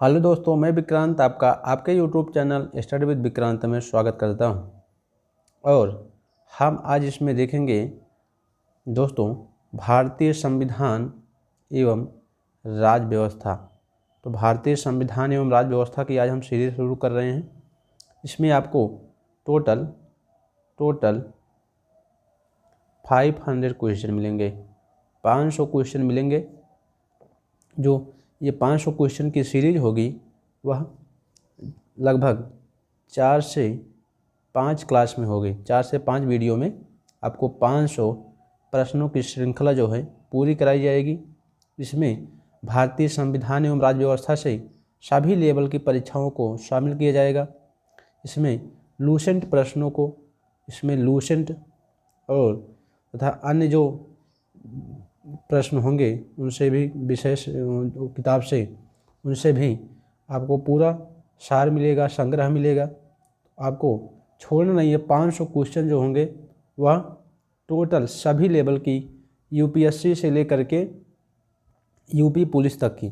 Hello दोस्तों, मैं विक्रांत आपका आपके YouTube channel study with Vikrant में स्वागत करता हूं। और हम आज इसमें देखेंगे दोस्तों भारतीय संविधान एवं राज्य व्यवस्था। तो भारतीय संविधान एवं राज्य व्यवस्था की आज हम सीरीज शुरू कर रहे हैं। इसमें आपको टोटल 500 क्वेश्चन मिलेंगे, 500 क्वेश्चन मिलेंगे। जो ये 500 क्वेश्चन की सीरीज होगी वह लगभग 4 से 5 क्लास में होगी। 4 से 5 वीडियो में आपको 500 प्रश्नों की श्रृंखला जो है पूरी कराई जाएगी। इसमें भारतीय संविधान एवं राज्य व्यवस्था से सभी लेवल की परीक्षाओं को शामिल किया जाएगा। इसमें लूसेंट प्रश्नों को, इसमें लूसेंट और तथा अन्य जो प्रश्न होंगे उनसे भी विशेष किताब से उनसे भी आपको पूरा सार मिलेगा, संग्रह मिलेगा। आपको छोड़ना नहीं है। 500 क्वेश्चन जो होंगे वह टोटल सभी लेवल की यूपीएससी से लेकर के यूपी पुलिस तक की,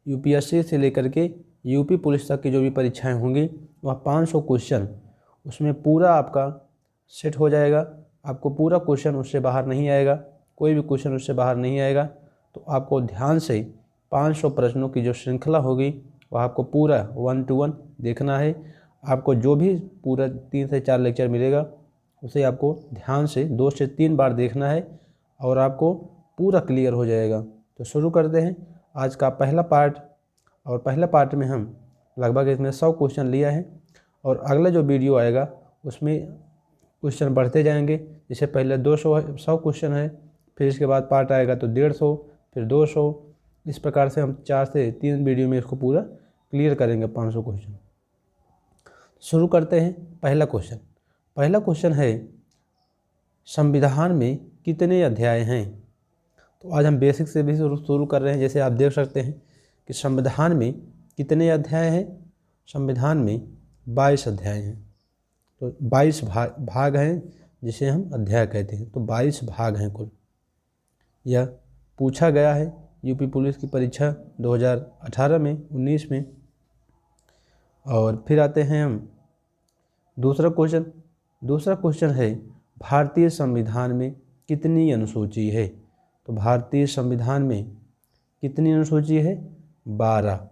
यूपीएससी से लेकर के यूपी पुलिस तक की जो भी परीक्षाएं होंगी वह 500 क्वेश्चन उसमें पूरा आपका सेट हो जाएगा। आपको पूरा क्वेश्चन उससे बाहर नहीं आएगा, कोई भी क्वेश्चन उससे बाहर नहीं आएगा। तो आपको ध्यान से 500 प्रश्नों की जो श्रृंखला होगी वह आपको पूरा 1 to 1 देखना है। आपको जो भी पूरा 3 से 4 लेक्चर मिलेगा उसे आपको ध्यान से 2 से 3 बार देखना है और आपको पूरा क्लियर हो जाएगा। तो शुरू करते हैं आज का पहला पार्ट। और पहला पार्ट में हम लगभग इसमें 100 क्वेश्चन लिया है और अगला जो वीडियो आएगा उसमें क्वेश्चन बढ़ते जाएंगे। जैसे पहले 100 क्वेश्चन है, फिर इसके बाद पार्ट आएगा तो 150, फिर 200। इस प्रकार से हम 4 से 3 वीडियो में इसको पूरा क्लियर करेंगे 500 क्वेश्चन। शुरू करते हैं पहला क्वेश्चन। पहला क्वेश्चन है संविधान में कितने अध्याय हैं। तो आज हम बेसिक से भी शुरू कर रहे हैं। जैसे आप देख सकते हैं कि संविधान में कितने अध्याय हैं। संविधान में 22 अध्याय हैं। तो 22 भाग हैं जिसे हम अध्याय कहते हैं। तो 22 भाग हैं कुल। यह पूछा गया है यूपी पुलिस की परीक्षा 2018 में, 19 में। और फिर आते हैं हम दूसरा क्वेश्चन। दूसरा क्वेश्चन है भारतीय संविधान में कितनी अनुसूची है। तो भारतीय संविधान में कितनी अनुसूची है? 12।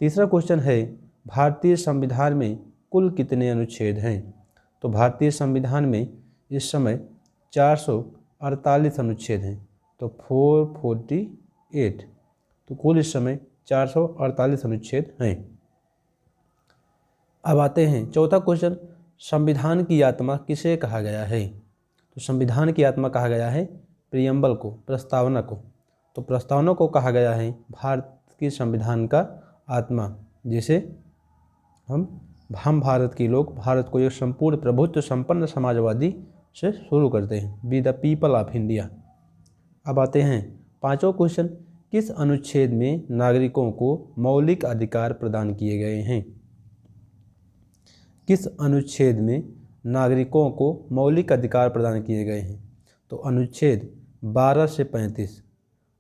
तीसरा क्वेश्चन है भारतीय संविधान में कुल कितने अनुच्छेद हैं। तो भारतीय संविधान में इस समय 448 अनुच्छेद हैं। तो 448। तो कुल इस समय 448 अनुच्छेद हैं। अब आते हैं चौथा क्वेश्चन। संविधान की आत्मा किसे कहा गया है। तो संविधान की आत्मा कहा गया है प्रियम्बल को, प्रस्तावना को। तो प्रस्तावना को कहा गया है भारत के संविधान का आत्मा। जिसे हम भारत के लोग भारत को एक संपूर्ण प्रभुत्व संपन्न समाजवादी से शुरू करते हैं, be the people of India. अब आते हैं पांचवा क्वेश्चन। किस अनुच्छेद में नागरिकों को मौलिक अधिकार प्रदान किए गए हैं। किस अनुच्छेद में नागरिकों को मौलिक अधिकार प्रदान किए गए हैं। तो अनुच्छेद 12 से 35।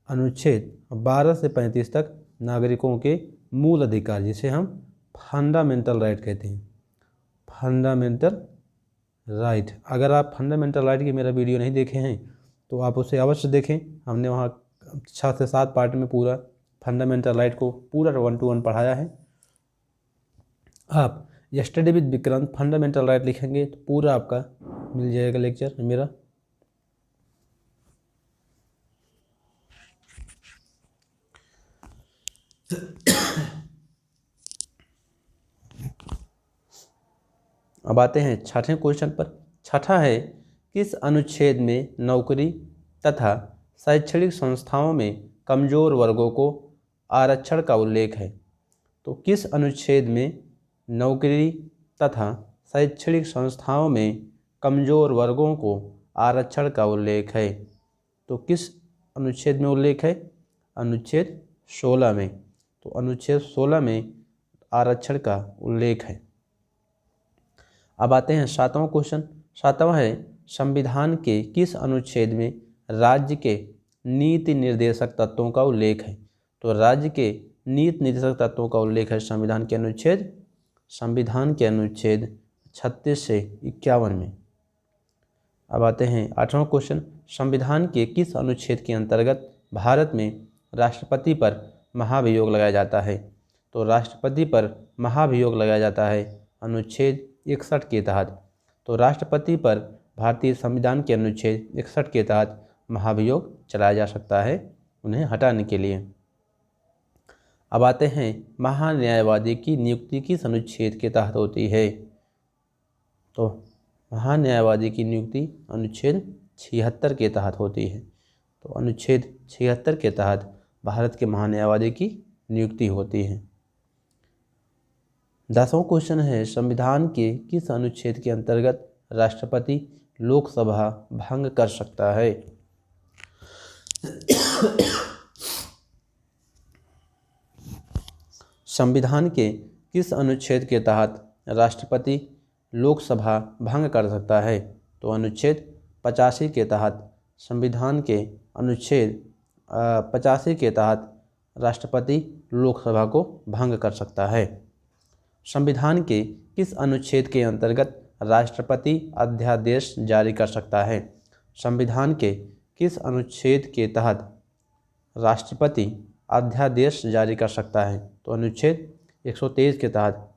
अनुच्छेद 12 से 35 तक नागरिकों के मूल अधिकार, जिसे हम फंडामेंटल राइट कहते हैं। Fundamental right. अगर आप फंडामेंटल राइट की मेरा वीडियो नहीं देखे हैं तो आप उसे अवश्य देखें। हमने वहाँ 6 से 7 पार्ट में पूरा फंडामेंटल राइट को पूरा 1 to 1 पढ़ाया है। आप study with Vikrant fundamental right लिखेंगे तो पूरा आपका मिल जाएगा लेक्चर मेरा। अब आते हैं छठे क्वेश्चन पर। छठा है किस अनुच्छेद में नौकरी तथा शैक्षणिक संस्थाओं में कमजोर वर्गों को आरक्षण का उल्लेख है। तो किस अनुच्छेद में नौकरी तथा शैक्षणिक संस्थाओं में कमजोर वर्गों को आरक्षण का उल्लेख है। तो किस अनुच्छेद में उल्लेख है? अनुच्छेद 16 में। तो अनुच्छेद 16 में आरक्षण का उल्लेख है। अब आते हैं 7वां क्वेश्चन। 7वां है संविधान के किस अनुच्छेद में राज्य के नीति निर्देशक तत्वों का उल्लेख है। तो राज्य के नीति निर्देशक तत्वों का उल्लेख है संविधान के अनुच्छेद 36 से 51 में। अब आते हैं 8वां क्वेश्चन, संविधान के किस अनुच्छेद के अंतर्गत भारत में राष्ट्रपति पर महाभियोग लगाया जाता है? तो राष्ट्रपति पर महाभियोग लगाया जाता है अनुच्छेद 61 के तहत। तो राष्ट्रपति पर भारतीय संविधान के अनुच्छेद 61 के तहत महाभियोग चलाया जा सकता है उन्हें हटाने के लिए। अब आते हैं महान्यायवादी की नियुक्ति किस अनुच्छेद के तहत होती है? तो महान्यायवादी की नियुक्ति अनुच्छेद 76 के तहत होती है। तो अनुच्छेद 76 के तहत भारत के महान्यायवादी की नियुक्ति होती है। 10वां क्वेश्चन है, संविधान के किस अनुच्छेद के अंतर्गत राष्ट्रपति लोकसभा भंग कर सकता है? संविधान के किस अनुच्छेद के तहत राष्ट्रपति लोकसभा भंग कर सकता है? तो अनुच्छेद 85 के तहत संविधान के अनुच्छेद 85 के तहत राष्ट्रपति लोकसभा को भंग कर सकता है। संविधान के किस अनुच्छेद के अंतर्गत राष्ट्रपति अध्यादेश जारी कर सकता है? संविधान के किस अनुच्छेद के तहत राष्ट्रपति अध्यादेश जारी कर सकता है? तो अनुच्छेद 123 के तहत।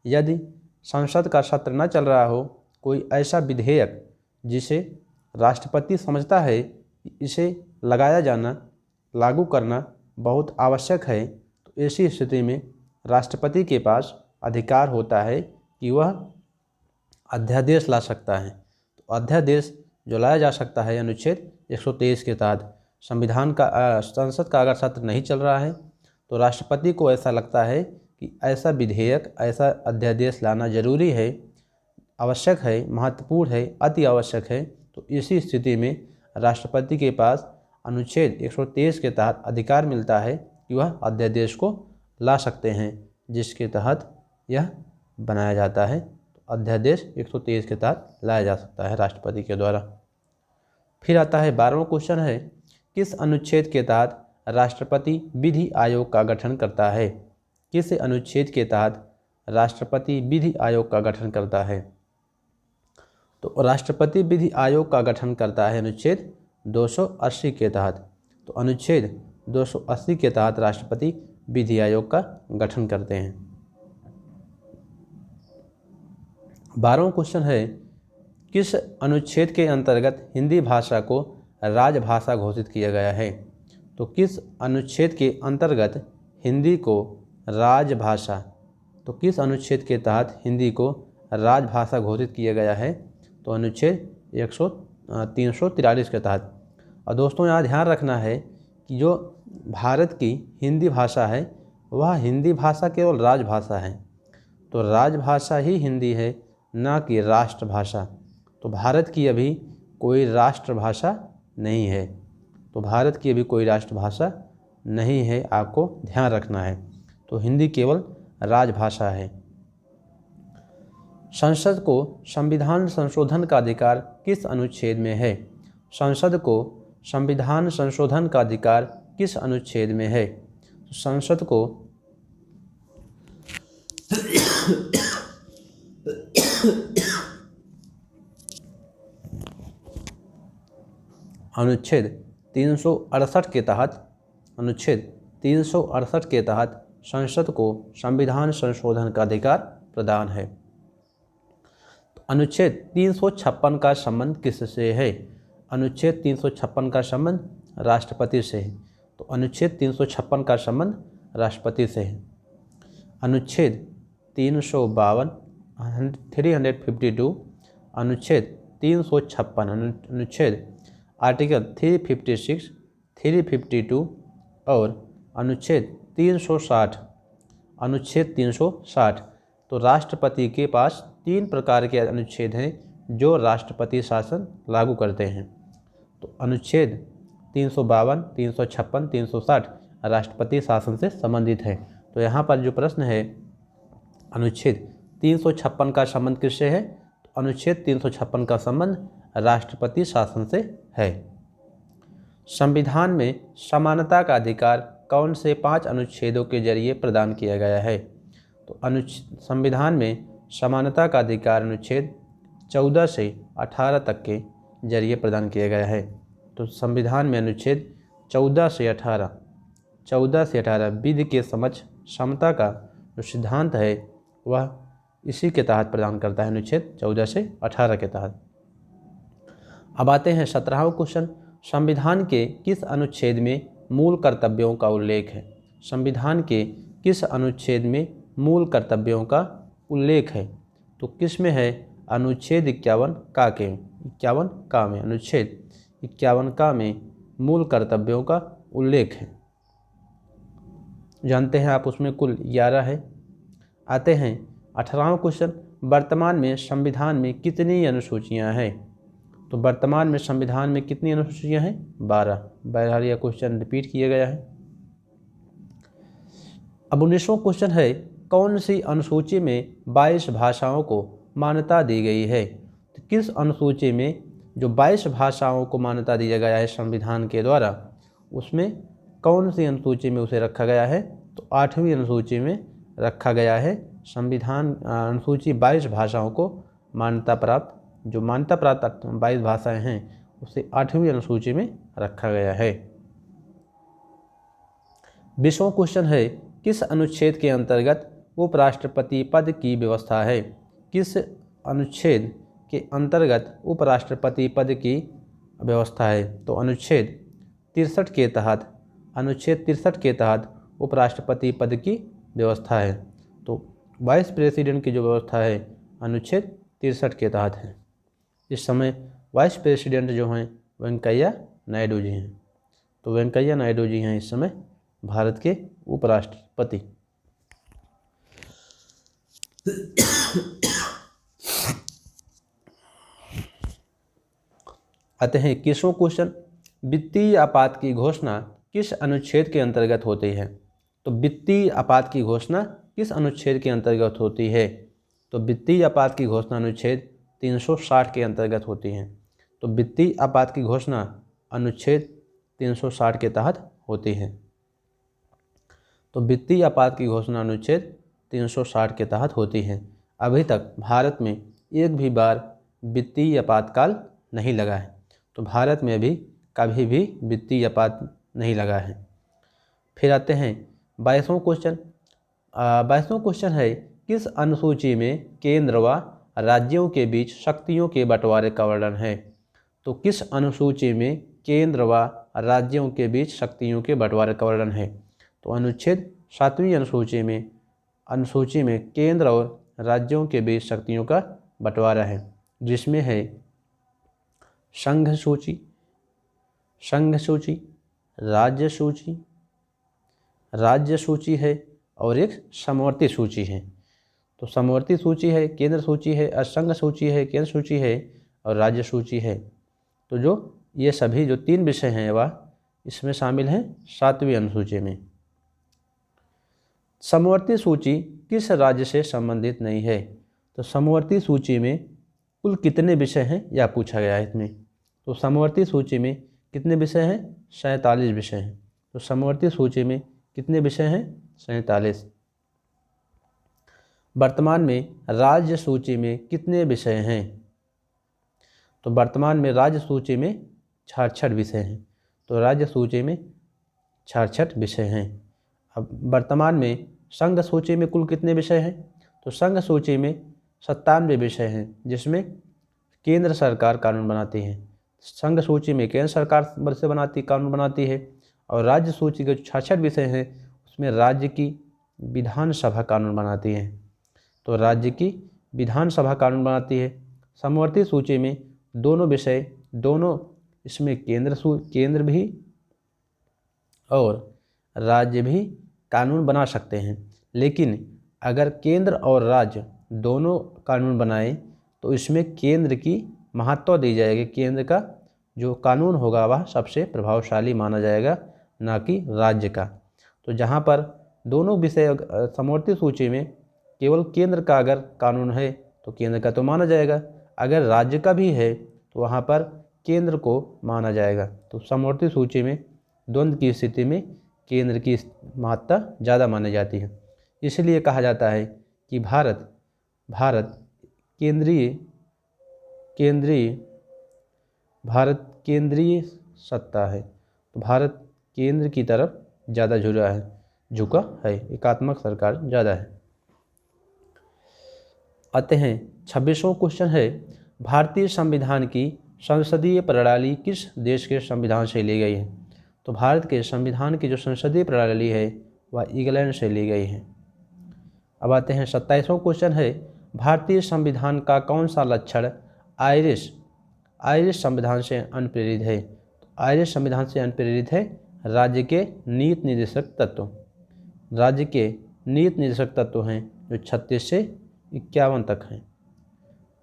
यदि संसद का सत्र न चल रहा हो, कोई ऐसा विधेयक जिसे राष्ट्रपति समझता है इसे लगाया जाना, लागू करना बहुत आवश्यक है, तो ऐसी स्थिति में राष्ट्रपति के पास अधिकार होता है कि वह अध्यादेश ला सकता है। तो अध्यादेश जो लाया जा सकता है अनुच्छेद 123 के तहत। संसद का अगर सत्र नहीं चल रहा है तो राष्ट्रपति को ऐसा लगता है कि ऐसा विधेयक, ऐसा अध्यादेश लाना जरूरी है, आवश्यक है, महत्वपूर्ण है, अति आवश्यक है, तो इसी स्थिति में राष्ट्रपति के पास अनुच्छेद 123 के तहत अधिकार मिलता है कि वह अध्यादेश को ला सकते हैं, जिसके तहत यह बनाया जाता है। तो अध्यादेश 123 के तहत लाया जा सकता है राष्ट्रपति के द्वारा। फिर आता है 12वां क्वेश्चन है, किस अनुच्छेद के तहत राष्ट्रपति विधि आयोग का गठन करता है? किस अनुच्छेद के तहत राष्ट्रपति विधि आयोग का गठन करता है? तो राष्ट्रपति विधि आयोग का गठन करता है अनुच्छेद 280 के तहत। तो अनुच्छेद 280 के तहत राष्ट्रपति विधि आयोग का गठन करते हैं। 12वां क्वेश्चन है, किस अनुच्छेद के अंतर्गत हिंदी भाषा को राजभाषा घोषित किया गया है? तो किस अनुच्छेद के अंतर्गत हिंदी को राजभाषा, तो किस अनुच्छेद के तहत हिंदी को राजभाषा घोषित किया गया है? तो अनुच्छेद 343 के तहत। और दोस्तों यहाँ ध्यान रखना है कि जो भारत की हिंदी भाषा है वह हिंदी भाषा केवल राजभाषा है। तो राजभाषा ही हिंदी है, ना कि राष्ट्रभाषा। तो भारत की अभी कोई राष्ट्रभाषा नहीं है। तो भारत की अभी कोई राष्ट्रभाषा नहीं है, आपको ध्यान रखना है। तो हिंदी केवल राजभाषा है। संसद को संविधान संशोधन का अधिकार किस अनुच्छेद में है? संसद को संविधान संशोधन का अधिकार किस अनुच्छेद में है? तो संसद को अनुच्छेद 368 के तहत, अनुच्छेद 368 के तहत संसद को संविधान संशोधन का अधिकार प्रदान है। तो अनुच्छेद 356 का संबंध किससे है? अनुच्छेद 356 का संबंध राष्ट्रपति से है। तो अनुच्छेद 356 का संबंध राष्ट्रपति से है। अनुच्छेद 352, 352, अनुच्छेद 356, अनुच्छेद आर्टिकल 356, 352 और अनुच्छेद 360, अनुच्छेद 360। तो राष्ट्रपति के पास 3 प्रकार के अनुच्छेद हैं जो राष्ट्रपति शासन लागू करते हैं। तो अनुच्छेद 352, 356, 360 राष्ट्रपति शासन से संबंधित है। तो यहाँ पर जो प्रश्न है अनुच्छेद 356 का संबंध किससे है? तो अनुच्छेद 356 का संबंध राष्ट्रपति शासन से है। संविधान में समानता का अधिकार कौन से 5 अनुच्छेदों के जरिए प्रदान किया गया है? तो संविधान में समानता का अधिकार अनुच्छेद 14 से 18 तक के जरिए प्रदान किया गया है। तो संविधान में अनुच्छेद 14 से 18 विधि के समक्ष समता का जो सिद्धांत है वह इसी के तहत प्रदान करता है, अनुच्छेद 14 से 18 के तहत। अब आते हैं 17वां क्वेश्चन, संविधान के किस अनुच्छेद में मूल कर्तव्यों का उल्लेख है? संविधान के किस अनुच्छेद में मूल कर्तव्यों का उल्लेख है? तो किस में है? अनुच्छेद 51 का में अनुच्छेद 51 का में मूल कर्तव्यों का उल्लेख है। जानते हैं आप, उसमें कुल 11 है। आते हैं 18वां क्वेश्चन, वर्तमान में संविधान में कितनी अनुसूचियां हैं? तो वर्तमान में संविधान में कितनी अनुसूचियां हैं? 12। बहरहाल यह क्वेश्चन रिपीट किया गया है। अब 19वां क्वेश्चन है, कौन सी अनुसूची में 22 भाषाओं को मान्यता दी गई है? तो किस अनुसूची में जो 22 भाषाओं को मान्यता दिया गया है संविधान के द्वारा, उसमें कौन सी अनुसूची में उसे रखा गया है? तो 8वीं अनुसूची में रखा गया है। संविधान अनुसूची 22 भाषाओं को मान्यता प्राप्त, जो मान्यता प्राप्त 22 भाषाएं हैं उसे 8वीं अनुसूची में रखा गया है। 20वां क्वेश्चन है, किस अनुच्छेद के अंतर्गत उपराष्ट्रपति पद की व्यवस्था है? किस अनुच्छेद के अंतर्गत उपराष्ट्रपति पद की व्यवस्था है? तो अनुच्छेद 63 के तहत उपराष्ट्रपति पद की व्यवस्था है। तो वाइस प्रेसिडेंट की जो व्यवस्था है अनुच्छेद 63 के तहत है। इस समय वाइस प्रेसिडेंट जो हैं वेंकैया नायडू जी हैं। तो वेंकैया नायडू जी हैं इस समय भारत के उपराष्ट्रपति। आते हैं 21वां क्वेश्चन, वित्तीय आपात की घोषणा किस अनुच्छेद के अंतर्गत होती है? तो वित्तीय आपात की घोषणा किस अनुच्छेद के अंतर्गत होती है? तो वित्तीय आपात की घोषणा अनुच्छेद 360 के अंतर्गत होती है। तो वित्तीय आपात की घोषणा अनुच्छेद 360 के तहत होती है। तो वित्तीय आपात की घोषणा अनुच्छेद 360 के तहत होती है। अभी तक भारत में एक भी बार वित्तीय आपातकाल नहीं लगा है। तो भारत में भी कभी भी वित्तीय आपात नहीं लगा है। फिर आते हैं 22वां क्वेश्चन। 22वां क्वेश्चन है, किस अनुसूची में केंद्र व राज्यों के बीच शक्तियों के बंटवारे का वर्णन है? तो किस अनुसूची में केंद्र व राज्यों के बीच शक्तियों के बंटवारे का वर्णन है? तो अनुच्छेद 7वीं अनुसूची में केंद्र और राज्यों के बीच शक्तियों का बंटवारा है, जिसमें है संघ सूची, राज्य सूची है और एक समवर्ती सूची है। तो समवर्ती सूची है, केंद्र सूची है, असंघ सूची है, केंद्र सूची है और राज्य सूची है। तो जो ये सभी जो 3 विषय हैं वह इसमें शामिल हैं 7वीं अनुसूची में। समवर्ती सूची किस राज्य से संबंधित नहीं है? तो समवर्ती सूची में कुल कितने विषय हैं यह पूछा गया है इसमें। तो समवर्ती सूची में कितने विषय हैं? 47 विषय हैं। तो समवर्ती सूची में कितने विषय हैं? 47। वर्तमान में राज्य सूची में कितने विषय हैं? तो वर्तमान में राज्य सूची में 66 विषय हैं। तो राज्य सूची में 66 विषय हैं। अब वर्तमान में संघ सूची में कुल कितने विषय हैं? तो संघ सूची में 97 विषय हैं, जिसमें केंद्र सरकार कानून बनाती है। संघ सूची में केंद्र सरकार से कानून बनाती है और राज्य सूची के 66 विषय हैं उसमें राज्य की विधानसभा कानून बनाती है। तो राज्य की विधानसभा कानून बनाती है। समवर्ती सूची में दोनों विषय, दोनों इसमें केंद्र भी और राज्य भी कानून बना सकते हैं, लेकिन अगर केंद्र और राज्य दोनों कानून बनाए तो इसमें केंद्र की महत्व दी जाएगी। केंद्र का जो कानून होगा वह सबसे प्रभावशाली माना जाएगा, ना कि राज्य का। तो जहाँ पर दोनों विषय समवर्ती सूची में केवल केंद्र का अगर कानून है तो केंद्र का तो माना जाएगा, अगर राज्य का भी है तो वहाँ पर केंद्र को माना जाएगा। तो समवर्ती सूची में द्वंद्व की स्थिति में केंद्र की महत्ता ज़्यादा मानी जाती है। इसलिए कहा जाता है कि भारत केंद्रीय सत्ता है। तो भारत केंद्र की तरफ ज़्यादा झुका है, एकात्मक सरकार ज़्यादा है। आते हैं 26वां क्वेश्चन है, भारतीय संविधान की संसदीय प्रणाली किस देश के संविधान से ली गई है? तो भारत के संविधान की जो संसदीय प्रणाली है वह इंग्लैंड से ली गई है। अब आते हैं 27वां क्वेश्चन है, भारतीय संविधान का कौन सा लक्षण आयरिश संविधान से अनुप्रेरित है? तो आयरिश संविधान से अनुप्रेरित है राज्य के नीति निर्देशक तत्व। राज्य के नीति निर्देशक तत्व हैं जो 36 से 51 तक हैं।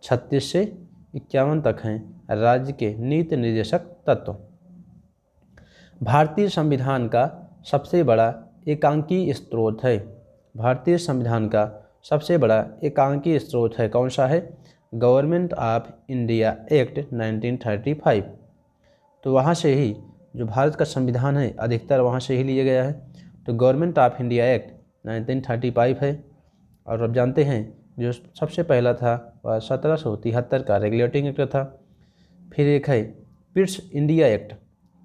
36 से 51 तक हैं राज्य के नीति निर्देशक तत्व। भारतीय संविधान का सबसे बड़ा एकांकीय स्रोत है। भारतीय संविधान का सबसे बड़ा एकांकीय स्रोत है, कौन सा है? Government of India act 1935। तो वहाँ से ही जो भारत का संविधान है अधिकतर वहाँ से ही लिया गया है। तो गवर्नमेंट ऑफ इंडिया एक्ट 1935 है। और अब जानते हैं जो सबसे पहला था वह 1773 का रेगुलेटिंग एक्ट था। फिर एक है पिट्स इंडिया एक्ट।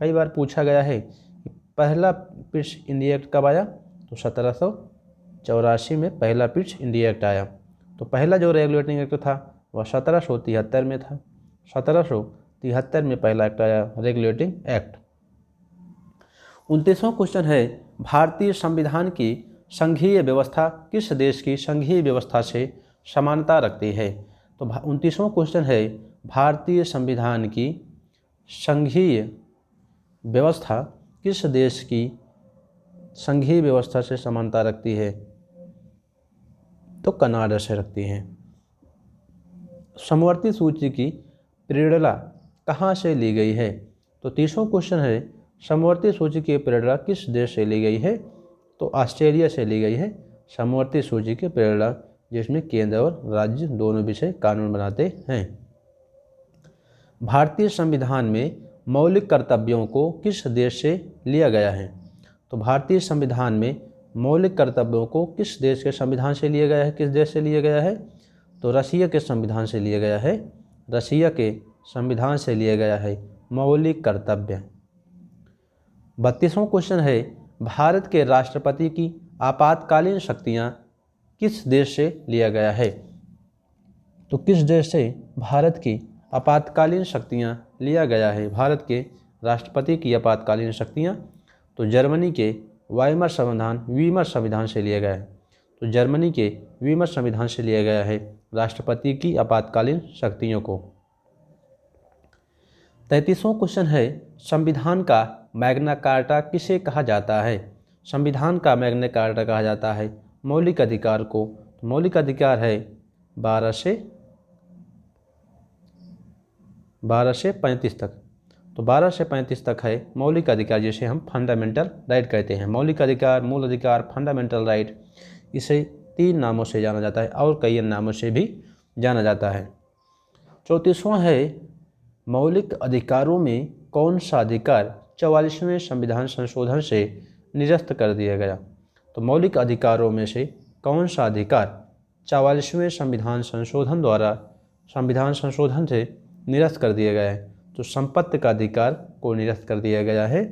कई बार पूछा गया है कि पहला पिट्स इंडिया एक्ट कब आया? तो 1784 में पहला पिट्स इंडिया एक्ट आया। तो पहला जो रेगुलेटिंग एक्ट था वह 1773 में था। 1773 में पहला एक्ट आया रेगुलेटिंग एक्ट। 29वां क्वेश्चन है, भारतीय संविधान की संघीय व्यवस्था किस देश की संघीय व्यवस्था से समानता रखती है? तो 29वां क्वेश्चन है, भारतीय संविधान की संघीय व्यवस्था किस देश की संघीय व्यवस्था से समानता रखती है? तो कनाडा से रखती है। समवर्ती सूची की प्रेरणा कहाँ से ली गई है? तो 30वां क्वेश्चन है, समवर्ती सूची की प्रेरणा किस देश से ली गई है? तो ऑस्ट्रेलिया से ली गई है समवर्ती सूची की प्रेरणा, जिसमें केंद्र और राज्य दोनों विषय कानून बनाते हैं। भारतीय संविधान में मौलिक कर्तव्यों को किस देश से लिया गया है? तो भारतीय संविधान में मौलिक कर्तव्यों को किस देश के संविधान से लिया गया है? किस देश से लिया गया है? तो रशिया के संविधान से लिया गया है। रशिया के संविधान से लिया गया है मौलिक कर्तव्य। 32वां क्वेश्चन है, भारत के राष्ट्रपति की आपातकालीन शक्तियाँ किस देश से लिया गया है? तो किस देश से भारत की आपातकालीन शक्तियाँ लिया गया है? भारत के राष्ट्रपति की आपातकालीन शक्तियाँ तो जर्मनी के वीमर संविधान से लिया गया है। तो जर्मनी के वीमर संविधान से लिया गया है राष्ट्रपति की आपातकालीन शक्तियों को। 33वां क्वेश्चन है, संविधान का मैग्ना कार्टा किसे कहा जाता है? संविधान का मैग्ना कार्टा कहा जाता है मौलिक अधिकार को। तो मौलिक अधिकार है 12 से 35 तक। तो 12 से 35 तक है मौलिक अधिकार, जिसे हम फंडामेंटल राइट कहते हैं। मौलिक अधिकार, मूल अधिकार, फंडामेंटल राइट, इसे 3 नामों से जाना जाता है और कई अन्य नामों से भी जाना जाता है। 34वां है, मौलिक अधिकारों में कौन सा अधिकार 44वें संविधान संशोधन से निरस्त कर दिया गया? तो मौलिक अधिकारों में से कौन सा अधिकार 44वें संविधान संशोधन से निरस्त कर दिया गया है? तो संपत्ति का अधिकार को निरस्त कर दिया गया है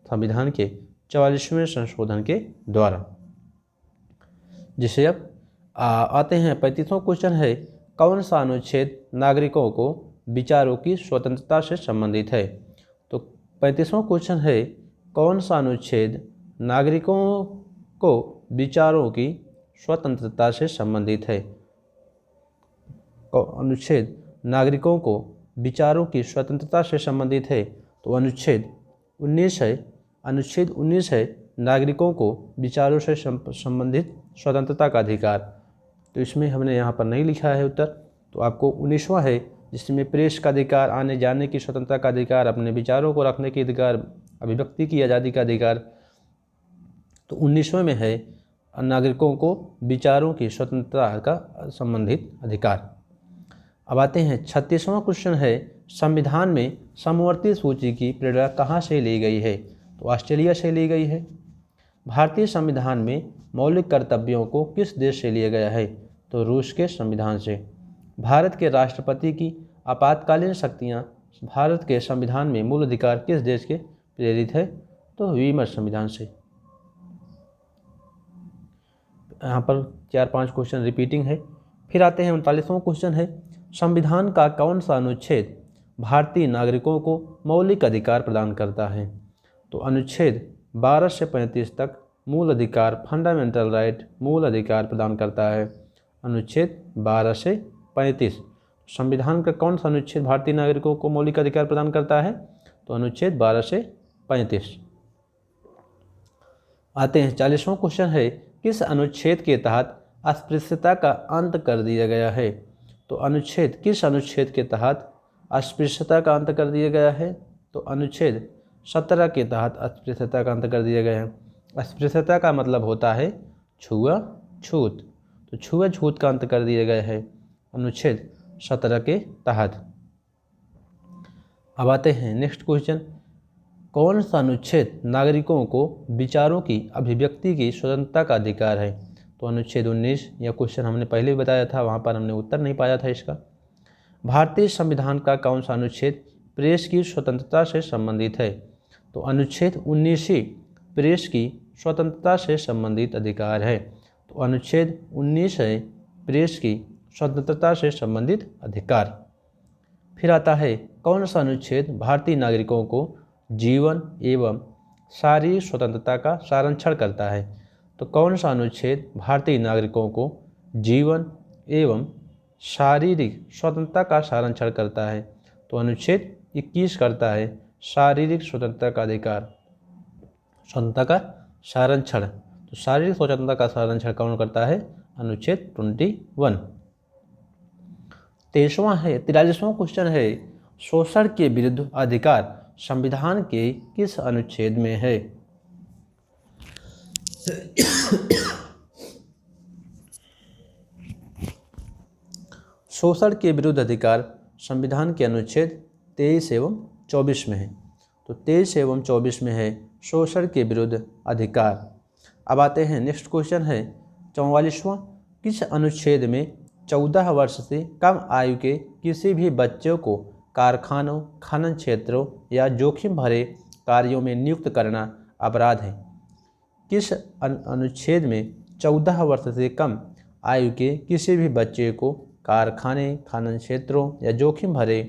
संविधान के 44वें संशोधन के द्वारा। जिसे अब आते हैं 35वां क्वेश्चन है, कौन सा अनुच्छेद नागरिकों को विचारों की स्वतंत्रता से संबंधित है? तो 35वां क्वेश्चन है, कौन सा अनुच्छेद नागरिकों को विचारों की स्वतंत्रता से संबंधित है? अनुच्छेद नागरिकों को विचारों की स्वतंत्रता से संबंधित है तो अनुच्छेद 19 है। अनुच्छेद 19 है नागरिकों को विचारों से संबंधित स्वतंत्रता का अधिकार। तो इसमें हमने यहाँ पर नहीं लिखा है उत्तर, तो आपको 19वां है जिसमें प्रेस का अधिकार, आने जाने की स्वतंत्रता का अधिकार, अपने विचारों को रखने के अधिकार, अभिव्यक्ति की आज़ादी का अधिकार। तो 19वें में है नागरिकों को विचारों की स्वतंत्रता का संबंधित अधिकार। अब आते हैं 36वां क्वेश्चन है, संविधान में समवर्ती सूची की प्रेरणा कहाँ से ली गई है? तो ऑस्ट्रेलिया से ली गई है। भारतीय संविधान में मौलिक कर्तव्यों को किस देश से लिया गया है? तो रूस के संविधान से। भारत के राष्ट्रपति की आपातकालीन शक्तियाँ भारत के संविधान में मूल अधिकार किस देश के प्रेरित है? तो वीमर संविधान से। यहाँ पर 4-5 क्वेश्चन रिपीटिंग है। फिर आते हैं 39वां क्वेश्चन है, संविधान का कौन सा अनुच्छेद भारतीय नागरिकों को मौलिक अधिकार प्रदान करता है? तो अनुच्छेद 12 से 35 तक मूल अधिकार फंडामेंटल राइट मूल अधिकार प्रदान करता है। अनुच्छेद 12 से 35 संविधान का कौन सा अनुच्छेद भारतीय नागरिकों को मौलिक अधिकार प्रदान करता है? तो अनुच्छेद 12 से 35। आते हैं 40वां क्वेश्चन है, किस अनुच्छेद के तहत अस्पृश्यता का अंत कर दिया गया है? तो किस अनुच्छेद के तहत अस्पृश्यता का अंत कर दिया गया है? तो अनुच्छेद 17 के तहत अस्पृश्यता का अंत कर दिया गया है। अस्पृश्यता का मतलब होता है छुआछूत, तो छुआछूत का अंत कर दिया गया है अनुच्छेद 17 के तहत। अब आते हैं नेक्स्ट क्वेश्चन, कौन सा अनुच्छेद नागरिकों को विचारों की अभिव्यक्ति की स्वतंत्रता का अधिकार है? तो अनुच्छेद 19। यह क्वेश्चन हमने पहले भी बताया था, वहाँ पर हमने उत्तर नहीं पाया था इसका। भारतीय संविधान का कौन सा अनुच्छेद प्रेस की स्वतंत्रता से संबंधित है? तो अनुच्छेद 19 ही प्रेस की स्वतंत्रता से संबंधित अधिकार है। तो अनुच्छेद 19 है प्रेस की स्वतंत्रता से संबंधित अधिकार। फिर आता है, कौन सा अनुच्छेद भारतीय नागरिकों को जीवन एवं शारीरिक स्वतंत्रता का संरक्षण करता है? तो कौन सा अनुच्छेद भारतीय नागरिकों को जीवन एवं शारीरिक स्वतंत्रता का संरक्षण करता है? तो अनुच्छेद 21 करता है शारीरिक स्वतंत्रता का अधिकार, स्वतंत्रता का संरक्षण। तो शारीरिक स्वतंत्रता का संरक्षण कौन करता है? अनुच्छेद 21। 43वां क्वेश्चन है, शोषण के विरुद्ध अधिकार संविधान के किस अनुच्छेद में है? शोषण के विरुद्ध अधिकार संविधान के अनुच्छेद 23 एवं 24 में है। तो 23 एवं 24 में है शोषण के विरुद्ध अधिकार। अब आते हैं नेक्स्ट क्वेश्चन है 44वां, किस अनुच्छेद में 14 वर्ष से कम आयु के किसी भी बच्चों को कारखानों, खनन क्षेत्रों या जोखिम भरे कार्यों में नियुक्त करना अपराध है? किस अनुच्छेद में 14 वर्ष से कम आयु के किसी भी बच्चे को कारखाने, खनन क्षेत्रों या जोखिम भरे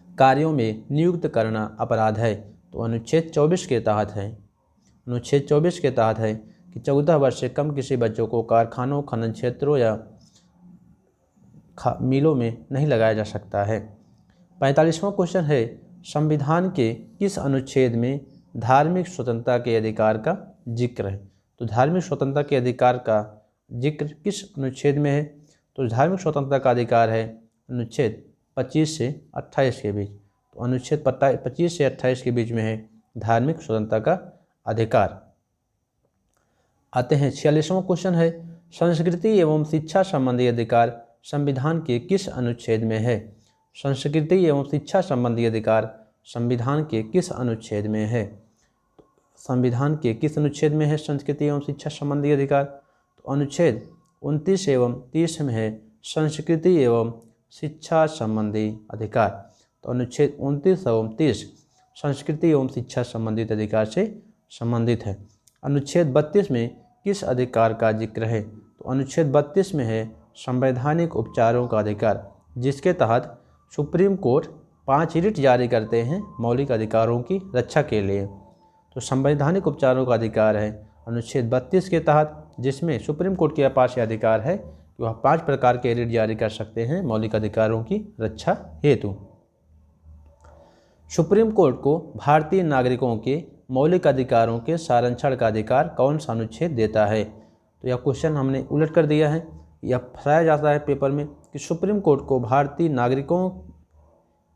कार्यों में नियुक्त करना अपराध है? तो अनुच्छेद 24 के तहत है। अनुच्छेद 24 के तहत है कि 14 वर्ष से कम किसी बच्चों को कारखानों, खनन क्षेत्रों या मिलों में नहीं लगाया जा सकता है। 45वां क्वेश्चन है, संविधान के किस अनुच्छेद में धार्मिक स्वतंत्रता के अधिकार का जिक्र है? तो धार्मिक स्वतंत्रता के अधिकार का जिक्र किस अनुच्छेद में है? तो धार्मिक स्वतंत्रता का अधिकार है अनुच्छेद 25 से 28 के बीच। तो अनुच्छेद 25 से 28 के बीच में है धार्मिक स्वतंत्रता का अधिकार। आते हैं 46वां क्वेश्चन है, संस्कृति एवं शिक्षा संबंधी अधिकार संविधान के किस अनुच्छेद में है? संस्कृति एवं शिक्षा संबंधी अधिकार संविधान के किस अनुच्छेद में है? संविधान के किस अनुच्छेद में है संस्कृति एवं शिक्षा संबंधी अधिकार? तो अनुच्छेद 29 एवं 30 में है संस्कृति एवं शिक्षा संबंधी अधिकार। तो अनुच्छेद 29 एवं 30 संस्कृति एवं शिक्षा संबंधित अधिकार से संबंधित है। अनुच्छेद 32 में किस अधिकार का जिक्र है? तो अनुच्छेद 32 में है संवैधानिक उपचारों का अधिकार, जिसके तहत सुप्रीम कोर्ट 5 रिट जारी करते हैं मौलिक अधिकारों की रक्षा के लिए। तो संवैधानिक उपचारों का अधिकार है अनुच्छेद 32 के तहत, जिसमें सुप्रीम कोर्ट के पास यह अधिकार है कि वह 5 प्रकार के रिट जारी कर सकते हैं मौलिक अधिकारों की रक्षा हेतु। सुप्रीम कोर्ट को भारतीय नागरिकों के मौलिक अधिकारों के संरक्षण का अधिकार कौन सा अनुच्छेद देता है? तो यह क्वेश्चन हमने उलट कर दिया है। यह फंसाया जाता है पेपर में कि सुप्रीम कोर्ट को भारतीय नागरिकों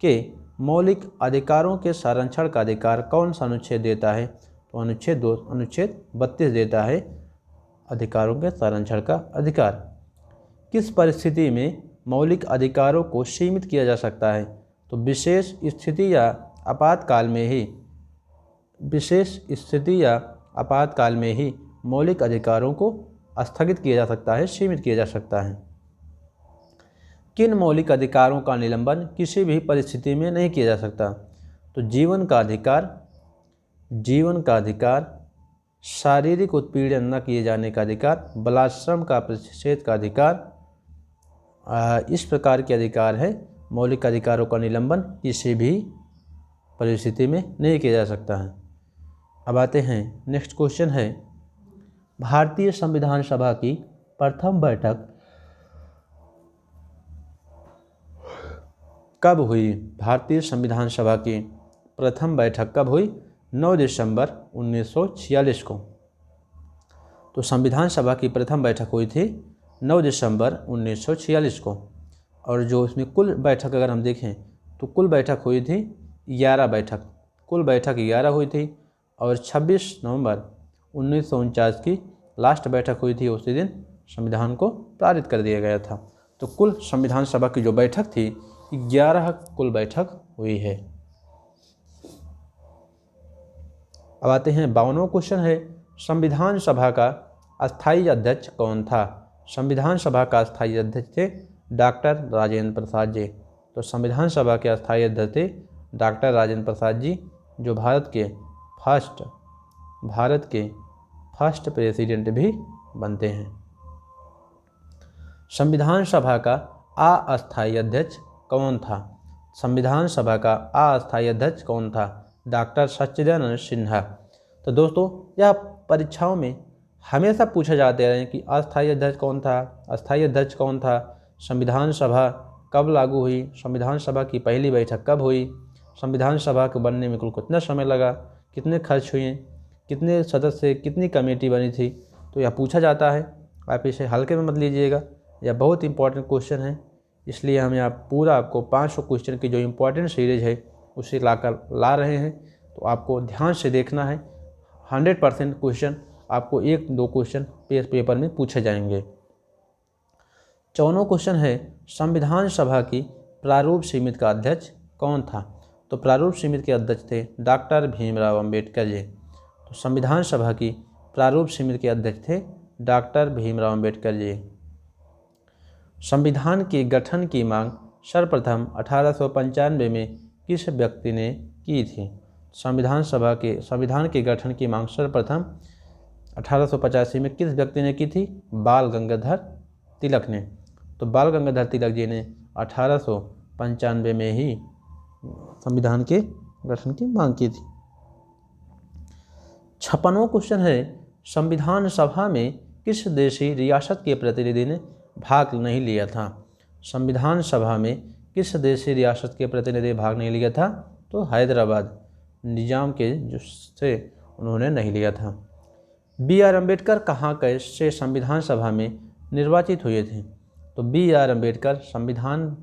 के मौलिक अधिकारों के संरक्षण का अधिकार कौन सा अनुच्छेद देता है? तो अनुच्छेद 32 देता है अधिकारों के संरक्षण का अधिकार। किस परिस्थिति में मौलिक अधिकारों को सीमित किया जा सकता है? तो विशेष स्थिति या आपातकाल में ही। विशेष स्थिति या आपातकाल में ही मौलिक अधिकारों को स्थगित किया जा सकता है, सीमित किया जा सकता है। किन मौलिक अधिकारों का निलंबन किसी भी परिस्थिति में नहीं किया जा सकता? तो जीवन का अधिकार, शारीरिक उत्पीड़न न किए जाने का अधिकार, बलात्श्रम का प्रतिषेध का अधिकार, इस प्रकार के अधिकार है। मौलिक अधिकारों का निलंबन किसी भी परिस्थिति में नहीं किया जा सकता है। अब आते हैं, नेक्स्ट क्वेश्चन है, भारतीय संविधान सभा की प्रथम बैठक कब हुई? भारतीय संविधान सभा की प्रथम बैठक कब हुई? 9 दिसंबर 1946 को। तो संविधान सभा की प्रथम बैठक हुई थी 9 दिसंबर 1946 को। और जो इसमें कुल बैठक अगर हम देखें तो कुल बैठक हुई थी 11 बैठक, कुल बैठक 11 हुई थी। और 26 नवंबर 1949 की लास्ट बैठक हुई थी, उसी दिन संविधान को पारित कर दिया गया था। तो कुल संविधान सभा की जो बैठक थी 11 कुल बैठक हुई है। अब आते हैं 52वां क्वेश्चन है, संविधान सभा का अस्थायी अध्यक्ष कौन था? संविधान सभा का अस्थायी अध्यक्ष थे डॉक्टर राजेंद्र प्रसाद जी। तो संविधान सभा के अस्थायी अध्यक्ष थे डॉक्टर राजेंद्र प्रसाद जी, जो भारत के फर्स्ट प्रेसिडेंट भी बनते हैं। संविधान सभा का अस्थायी अध्यक्ष कौन था? संविधान सभा का अस्थायी अध्यक्ष कौन था? डॉक्टर सच्चिदानंद सिन्हा। तो दोस्तों, यह परीक्षाओं में हमेशा पूछा जाते रहे कि अस्थायी अध्यक्ष कौन था, अस्थायी अध्यक्ष कौन था, संविधान सभा कब लागू हुई, संविधान सभा की पहली बैठक कब हुई, संविधान सभा के बनने में कुल कितना समय लगा, कितने खर्च हुए, कितने सदस्य, कितनी कमेटी बनी थी। तो यह पूछा जाता है, आप इसे हल्के में मत लीजिएगा, यह बहुत इंपॉर्टेंट क्वेश्चन है। इसलिए हम यहाँ पूरा आपको 500 क्वेश्चन की जो इम्पोर्टेंट सीरीज है उसे ला रहे हैं। तो आपको ध्यान से देखना है, 100% क्वेश्चन आपको 1-2 क्वेश्चन पेपर में पूछे जाएंगे। 54वां क्वेश्चन है, संविधान सभा की प्रारूप समिति का अध्यक्ष कौन था? तो प्रारूप समिति के अध्यक्ष थे डॉक्टर भीमराव अंबेडकर जी। तो संविधान सभा की प्रारूप समिति के अध्यक्ष थे डॉक्टर भीमराव अंबेडकर जी। संविधान के गठन की मांग सर्वप्रथम 1895 में किस व्यक्ति ने की थी? संविधान के गठन की मांग सर्वप्रथम 1885 में किस व्यक्ति ने की थी? बाल गंगाधर तिलक ने। तो बाल गंगाधर तिलक जी ने 1895 में ही संविधान के गठन की मांग की थी। 56वां क्वेश्चन है, संविधान सभा में किस देशी रियासत के प्रतिनिधि ने भाग नहीं लिया था? संविधान सभा में किस देशी रियासत के प्रतिनिधि भाग नहीं लिया था? तो हैदराबाद निजाम के जो से उन्होंने नहीं लिया था। B.R. अम्बेडकर कहाँ से संविधान सभा में निर्वाचित हुए थे? तो B.R. अम्बेडकर संविधान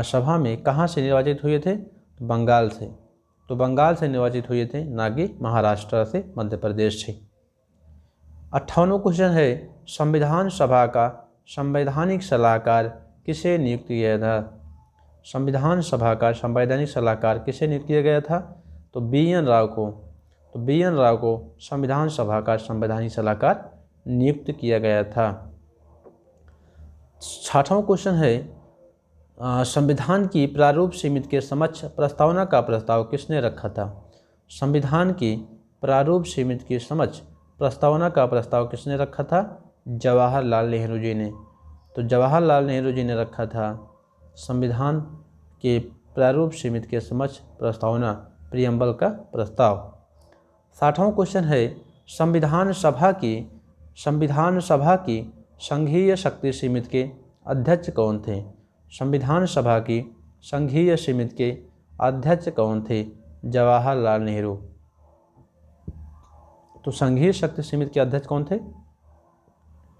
सभा में कहाँ से निर्वाचित हुए थे? बंगाल से। तो बंगाल से निर्वाचित हुए थे, ना कि महाराष्ट्र से, मध्य प्रदेश से। 58वां क्वेश्चन है, संविधान सभा का संवैधानिक सलाहकार किसे नियुक्त किया था? संविधान सभा का संवैधानिक सलाहकार किसे नियुक्त किया गया था? तो B.N. राव को। तो B.N. राव को संविधान सभा का संवैधानिक सलाहकार नियुक्त किया गया था। 60वां क्वेश्चन है, संविधान की प्रारूप समिति के समक्ष प्रस्तावना का प्रस्ताव किसने रखा था? संविधान की प्रारूप समिति के समक्ष प्रस्तावना का प्रस्ताव किसने रखा था? जवाहरलाल नेहरू जी ने। तो जवाहरलाल नेहरू जी ने रखा था संविधान के प्रारूप समिति के समक्ष प्रस्तावना, प्रियम्बल का प्रस्ताव। 60वां क्वेश्चन है, संविधान सभा की संघीय शक्ति समिति के अध्यक्ष कौन थे? संविधान सभा की संघीय समिति के अध्यक्ष कौन थे? जवाहरलाल नेहरू। तो संघीय शक्ति समिति के अध्यक्ष कौन थे?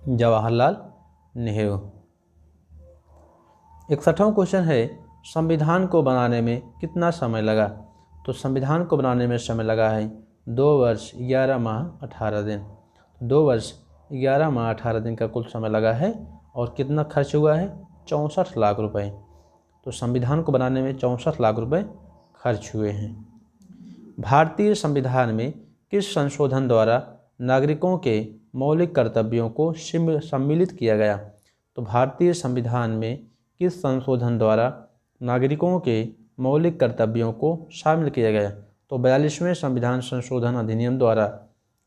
जवाहरलाल नेहरू। 61वां क्वेश्चन है, संविधान को बनाने में कितना समय लगा? तो संविधान को बनाने में समय लगा है 2 वर्ष 11 माह 18 दिन। 2 वर्ष 11 माह 18 दिन का कुल समय लगा है। और कितना खर्च हुआ है? 64 लाख रुपए। तो संविधान को बनाने में 64 लाख रुपए खर्च हुए हैं। भारतीय संविधान में किस संशोधन द्वारा नागरिकों के मौलिक कर्तव्यों को सम्मिलित किया गया? तो भारतीय संविधान में किस संशोधन द्वारा नागरिकों के मौलिक कर्तव्यों को शामिल किया गया? तो 42वें संविधान संशोधन अधिनियम द्वारा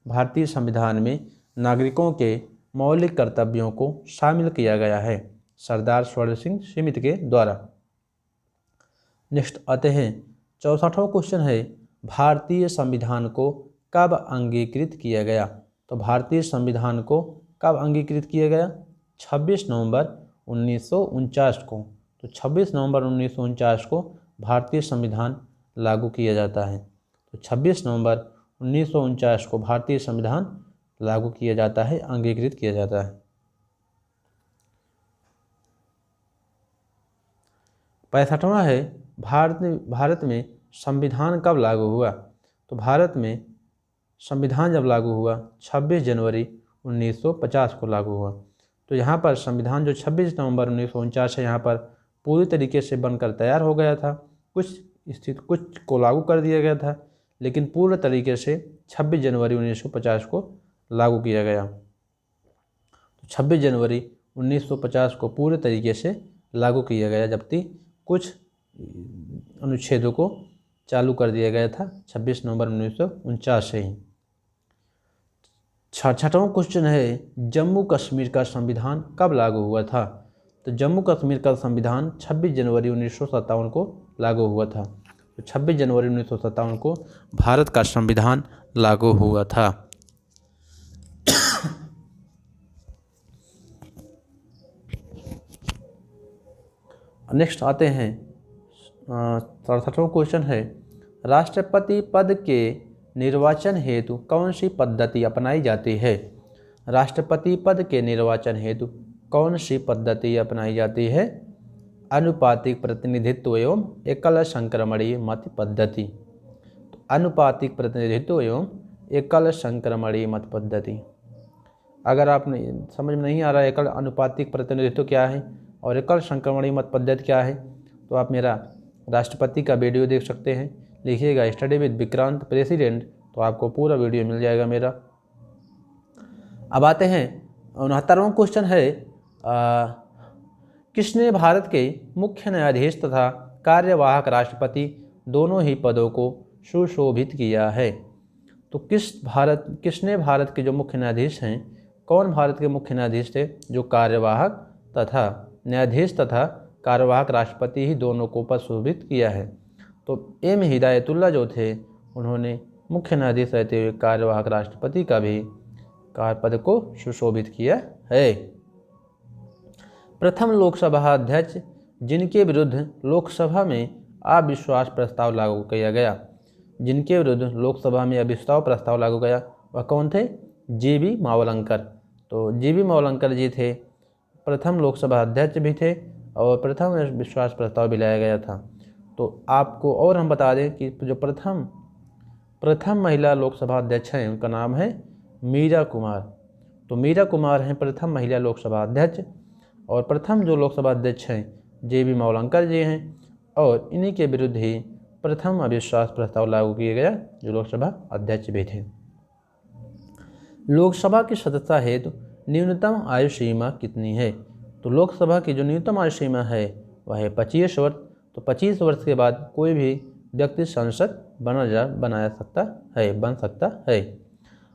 भारतीय संविधान में नागरिकों के मौलिक कर्तव्यों को शामिल किया गया है, सरदार स्वर्ण सिंह समिति के द्वारा। नेक्स्ट आते हैं 64वां क्वेश्चन है, भारतीय संविधान को कब अंगीकृत किया गया? तो भारतीय संविधान को कब अंगीकृत किया गया? 26 नवंबर 1949 को। तो 26 नवंबर 1949 को भारतीय संविधान लागू किया जाता है। तो 26 नवंबर 1949 को भारतीय संविधान लागू किया जाता है, अंगीकृत किया जाता है। 65वां है, भारत में संविधान कब लागू हुआ? तो भारत में संविधान जब लागू हुआ 26 जनवरी 1950 को लागू हुआ। तो यहाँ पर संविधान जो 26 नवंबर 1949 है, यहाँ पर पूरी तरीके से बनकर तैयार हो गया था। कुछ को लागू कर दिया गया था, लेकिन पूर्ण तरीके से 26 जनवरी 1950 को लागू किया गया। तो 26 जनवरी 1950 को पूरे तरीके से लागू किया गया, जबकि कुछ अनुच्छेदों को चालू कर दिया गया था 26 नवंबर 1949 से ही। 66वां क्वेश्चन है, जम्मू कश्मीर का संविधान कब लागू हुआ था? तो जम्मू कश्मीर का संविधान 26 जनवरी 1957 को लागू हुआ था। तो 26 जनवरी 1957 को भारत का संविधान लागू हुआ था। नेक्स्ट आते हैं 67वां क्वेश्चन है, राष्ट्रपति पद के निर्वाचन हेतु कौन सी पद्धति अपनाई जाती है? राष्ट्रपति पद के निर्वाचन हेतु कौन सी पद्धति अपनाई जाती है? अनुपातिक प्रतिनिधित्व एवं एकल संक्रमणीय मत पद्धति। तो अनुपातिक प्रतिनिधित्व एवं एकल संक्रमणीय मत पद्धति। अगर आपने समझ में नहीं आ रहा है एकल अनुपातिक प्रतिनिधित्व क्या है और एकल संक्रमणीय मत पद्धति क्या है, तो आप मेरा राष्ट्रपति का वीडियो देख सकते हैं, लिखिएगा स्टडी विद विक्रांत प्रेसिडेंट, तो आपको पूरा वीडियो मिल जाएगा मेरा। अब आते हैं 69वां क्वेश्चन है, किसने भारत के मुख्य न्यायाधीश तथा कार्यवाहक राष्ट्रपति दोनों ही पदों को सुशोभित किया है? तो किसने भारत के जो मुख्य न्यायाधीश हैं, कौन भारत के मुख्य न्यायाधीश थे जो कार्यवाहक तथा न्यायाधीश तथा कार्यवाहक राष्ट्रपति ही दोनों को पद सुशोभित किया है? तो एम हिदायतुल्लाह जो थे, उन्होंने मुख्य न्यायाधीश रहते हुए कार्यवाहक राष्ट्रपति का भी पद को सुशोभित किया है। प्रथम लोकसभा अध्यक्ष जिनके विरुद्ध लोकसभा में अविश्वास प्रस्ताव लागू किया गया, जिनके विरुद्ध लोकसभा में अविश्वास प्रस्ताव लागू किया, वह कौन थे? जी.बी. मावलंकर। तो जी.बी. मावलंकर जी थे, प्रथम लोकसभा अध्यक्ष भी थे और प्रथम विश्वास प्रस्ताव भी लाया गया था। तो आपको और हम बता दें कि जो प्रथम महिला लोकसभा अध्यक्ष हैं, उनका नाम है मीरा कुमार। तो मीरा कुमार हैं प्रथम महिला लोकसभा अध्यक्ष, और प्रथम जो लोकसभा अध्यक्ष हैं जे.बी. मावलंकर जी हैं, और इन्हीं के विरुद्ध ही प्रथम अविश्वास प्रस्ताव लागू किया गया, जो लोकसभा अध्यक्ष भी थे। लोकसभा की सदस्यता हेतु न्यूनतम आयु सीमा कितनी है? तो लोकसभा की जो न्यूनतम आयु सीमा है वह है 25 वर्ष। तो 25 वर्ष के बाद कोई भी व्यक्ति संसद बन सकता है।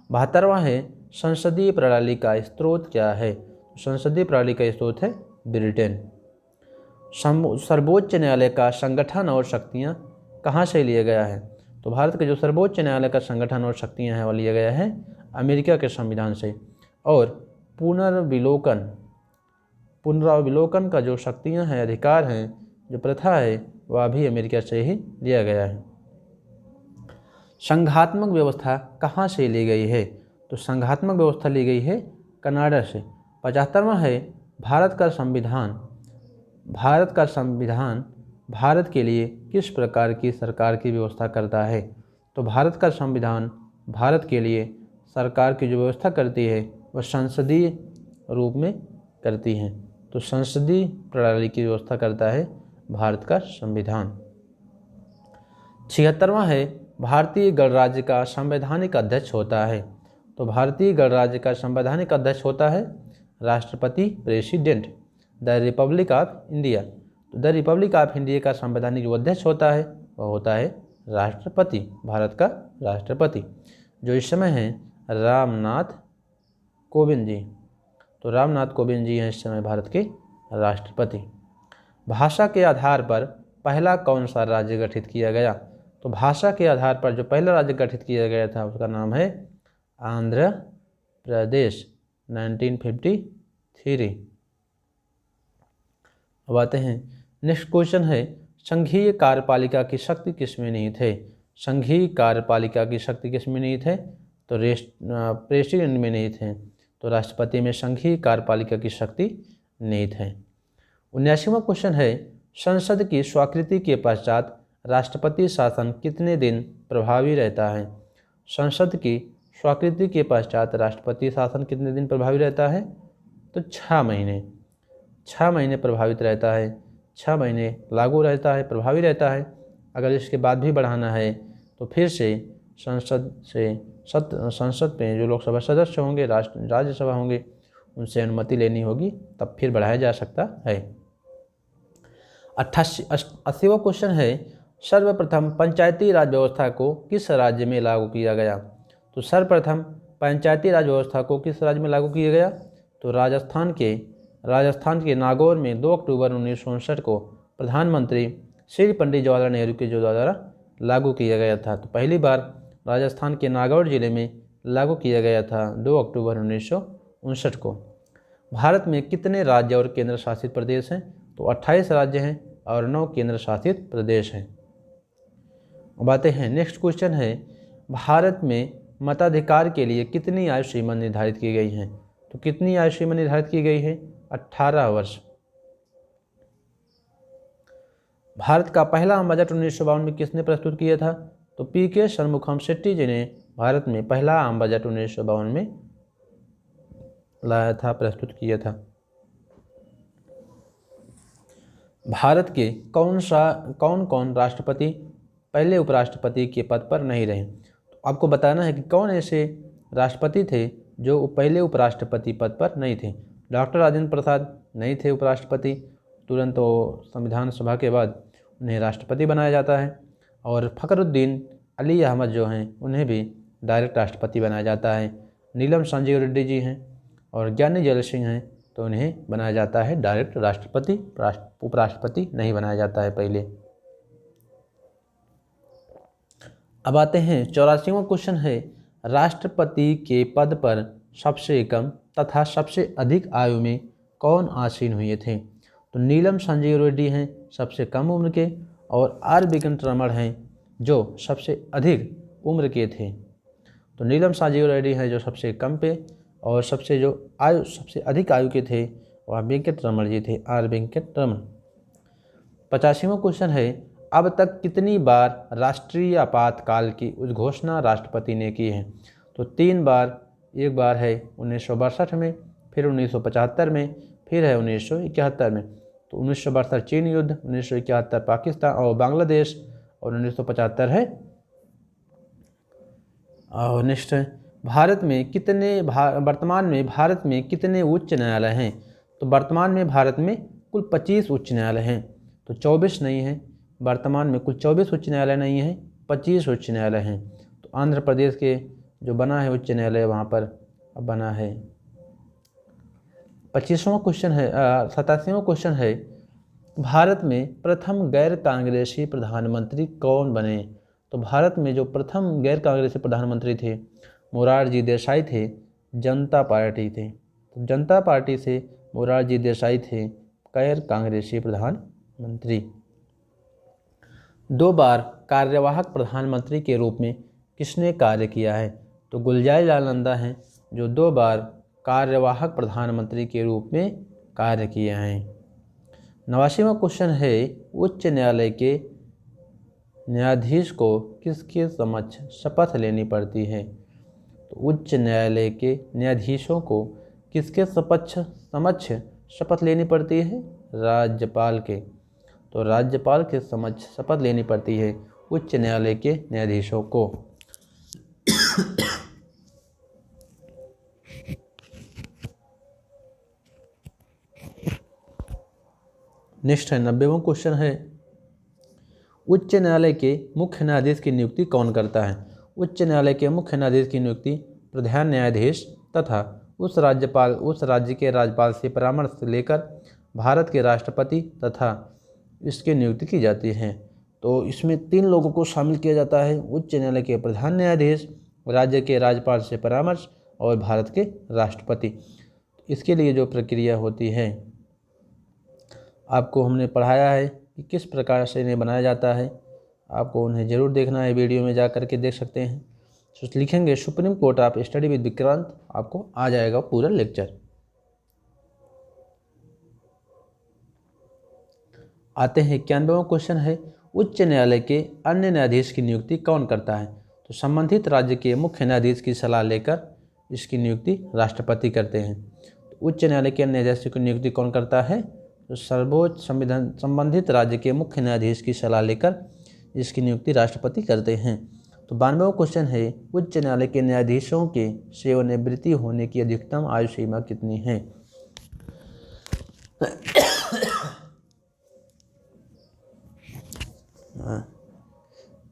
72वां है, संसदीय प्रणाली का स्रोत क्या है? संसदीय प्रणाली का स्रोत है ब्रिटेन। सर्वोच्च न्यायालय का संगठन और शक्तियाँ कहाँ से लिया गया है? तो भारत के जो सर्वोच्च न्यायालय का संगठन और शक्तियाँ हैं, वह लिया गया है अमेरिका के संविधान से। और पुनरावलोकन का जो शक्तियाँ हैं, अधिकार हैं, जो प्रथा है, वह भी अमेरिका से ही लिया गया है। संघात्मक व्यवस्था कहाँ से ली गई है? तो संघात्मक व्यवस्था ली गई है कनाडा से। 75वां है, भारत का संविधान भारत के लिए किस प्रकार की सरकार की व्यवस्था करता है? तो भारत का संविधान भारत के लिए सरकार की जो व्यवस्था करती है वह संसदीय रूप में करती है। तो संसदीय प्रणाली की व्यवस्था करता है भारत का संविधान। 76वां है, भारतीय गणराज्य का संवैधानिक अध्यक्ष होता है? तो भारतीय गणराज्य का संवैधानिक अध्यक्ष होता है राष्ट्रपति, president. The Republic of India, तो द रिपब्लिक ऑफ इंडिया का संवैधानिक जो अध्यक्ष होता है वह होता है राष्ट्रपति, भारत का राष्ट्रपति, जो इस समय हैं रामनाथ कोविंद जी। तो रामनाथ कोविंद जी हैं इस समय भारत के राष्ट्रपति। भाषा के आधार पर पहला कौन सा राज्य गठित किया गया? तो भाषा के आधार पर जो पहला राज्य गठित किया गया था उसका नाम है आंध्र प्रदेश, 1953। अब आते हैं नेक्स्ट क्वेश्चन है, संघीय कार्यपालिका की शक्ति किसमें निहित है? संघीय कार्यपालिका की शक्ति किसमें निहित है? तो प्रेसिडेंट में निहित है। तो राष्ट्रपति में संघीय कार्यपालिका की शक्ति निहित है। 79वां क्वेश्चन है, संसद की स्वीकृति के पश्चात राष्ट्रपति शासन कितने दिन प्रभावी रहता है? संसद की स्वीकृति के पश्चात राष्ट्रपति शासन कितने दिन प्रभावी रहता है? तो 6 महीने। 6 महीने प्रभावित रहता है, 6 महीने लागू रहता है, प्रभावी रहता है। अगर इसके बाद भी बढ़ाना है तो फिर से संसद में जो लोकसभा सदस्य होंगे, राज्यसभा होंगे, उनसे अनुमति लेनी होगी, तब फिर बढ़ाया जा सकता है। 80वां क्वेश्चन है, सर्वप्रथम पंचायती राज व्यवस्था को किस राज्य में लागू किया गया? तो सर्वप्रथम पंचायती राज व्यवस्था को किस राज्य में लागू किया गया? तो राजस्थान के नागौर में 2 अक्टूबर 1959 को प्रधानमंत्री श्री पंडित जवाहरलाल नेहरू के जो द्वारा लागू किया गया था। तो पहली बार राजस्थान के नागौर जिले में लागू किया गया था 2 अक्टूबर 1959 को। भारत में कितने राज्य और केंद्र शासित प्रदेश हैं? तो 28 राज्य हैं और 9 केंद्र शासित प्रदेश हैं। अब आते हैं नेक्स्ट क्वेश्चन है, भारत में मताधिकार के लिए कितनी आयु सीमा निर्धारित की गई है? तो कितनी आयु सीमा निर्धारित की गई है? 18 वर्ष। भारत का पहला आम बजट 1952 में किसने प्रस्तुत किया था? तो पी.के. षणमुखम शेट्टी जी ने भारत में पहला आम बजट 1952 में लाया था, प्रस्तुत किया था। भारत के कौन कौन राष्ट्रपति पहले उपराष्ट्रपति के पद पर नहीं रहे? तो आपको बताना है कि कौन ऐसे राष्ट्रपति थे जो पहले उपराष्ट्रपति पद पर नहीं थे। डॉक्टर राजेंद्र प्रसाद नहीं थे उपराष्ट्रपति, तुरंत तो संविधान सभा के बाद उन्हें राष्ट्रपति बनाया जाता है। और फ़खरुद्दीन अली अहमद जो हैं उन्हें भी डायरेक्ट राष्ट्रपति बनाया जाता है। नीलम संजीव रेड्डी जी हैं और ज्ञानी जैल सिंह हैं, तो उन्हें बनाया जाता है डायरेक्ट राष्ट्रपति, उपराष्ट्रपति नहीं बनाया जाता है पहले। अब आते हैं 84वां क्वेश्चन है, राष्ट्रपति के पद पर सबसे कम तथा सबसे अधिक आयु में कौन आसीन हुए थे? तो नीलम संजीव रेड्डी हैं सबसे कम उम्र के, और आर वेंकटरमण हैं जो सबसे अधिक उम्र के थे। तो नीलम संजीव रेड्डी हैं जो सबसे कम पे, और सबसे अधिक आयु के थे वह वेंकटरमण जी थे, आर वेंकटरमण। 85वां क्वेश्चन है, अब तक कितनी बार राष्ट्रीय आपातकाल की उद्घोषणा राष्ट्रपति ने की है? तो 3 बार। एक बार है 1962 में, फिर 1975 में, फिर है 1971 में। तो 1962 चीन युद्ध, 1971 पाकिस्तान और बांग्लादेश, और 1975 है। और नेक्स्ट है, वर्तमान में भारत में कितने उच्च न्यायालय हैं? तो वर्तमान में भारत में कुल 25 उच्च न्यायालय हैं। तो 24 नहीं है, वर्तमान में कुल 24 उच्च न्यायालय नहीं है, 25 उच्च न्यायालय हैं। तो आंध्र प्रदेश के जो बना है उच्च न्यायालय, वहाँ पर अब बना है। 87वां क्वेश्चन है, भारत में प्रथम गैर कांग्रेसी प्रधानमंत्री कौन बने? तो भारत में जो प्रथम गैर कांग्रेसी प्रधानमंत्री थे मोरारजी देसाई थे, जनता पार्टी थे। तो जनता पार्टी से मोरारजी देसाई थे गैर कांग्रेसी प्रधानमंत्री। 2 बार कार्यवाहक प्रधानमंत्री के रूप में किसने कार्य किया है? तो गुलजार लाल नंदा हैं जो 2 बार कार्यवाहक प्रधानमंत्री के रूप में कार्य किए हैं। 89वां क्वेश्चन है, उच्च न्यायालय के न्यायाधीश को किसके समक्ष शपथ लेनी पड़ती है? तो उच्च न्यायालय के न्यायाधीशों को किसके समक्ष शपथ लेनी पड़ती है? राज्यपाल के। तो राज्यपाल के समक्ष शपथ लेनी पड़ती है उच्च न्यायालय के न्यायाधीशों को। नेक्स्ट है 90वां क्वेश्चन है, उच्च न्यायालय के मुख्य न्यायाधीश की नियुक्ति कौन करता है? उच्च न्यायालय के मुख्य न्यायाधीश की नियुक्ति प्रधान न्यायाधीश तथा उस राज्य के राज्यपाल से परामर्श लेकर भारत के राष्ट्रपति तथा इसकी नियुक्ति की जाती है। तो इसमें 3 लोगों को शामिल किया जाता है, उच्च न्यायालय के प्रधान न्यायाधीश, राज्य के राज्यपाल से परामर्श और भारत के राष्ट्रपति। इसके लिए जो प्रक्रिया होती है आपको हमने पढ़ाया है कि किस प्रकार से इन्हें बनाया जाता है, आपको उन्हें ज़रूर देखना है, वीडियो में जा कर के देख सकते हैं। तो लिखेंगे supreme court of study with Vikrant, आपको आ जाएगा पूरा लेक्चर। आते हैं 91वां क्वेश्चन है, उच्च न्यायालय के अन्य न्यायाधीश की नियुक्ति कौन करता है? तो संबंधित राज्य के मुख्य न्यायाधीश की सलाह लेकर इसकी नियुक्ति राष्ट्रपति करते हैं। तो उच्च न्यायालय के अन्य न्यायाधीश की नियुक्ति कौन करता है? तो सर्वोच्च संविधान संबंधित राज्य के मुख्य न्यायाधीश की सलाह लेकर इसकी नियुक्ति राष्ट्रपति करते हैं। तो 92वां क्वेश्चन है, उच्च न्यायालय के न्यायाधीशों के सेवानिवृत्ति होने की अधिकतम आयु सीमा कितनी है?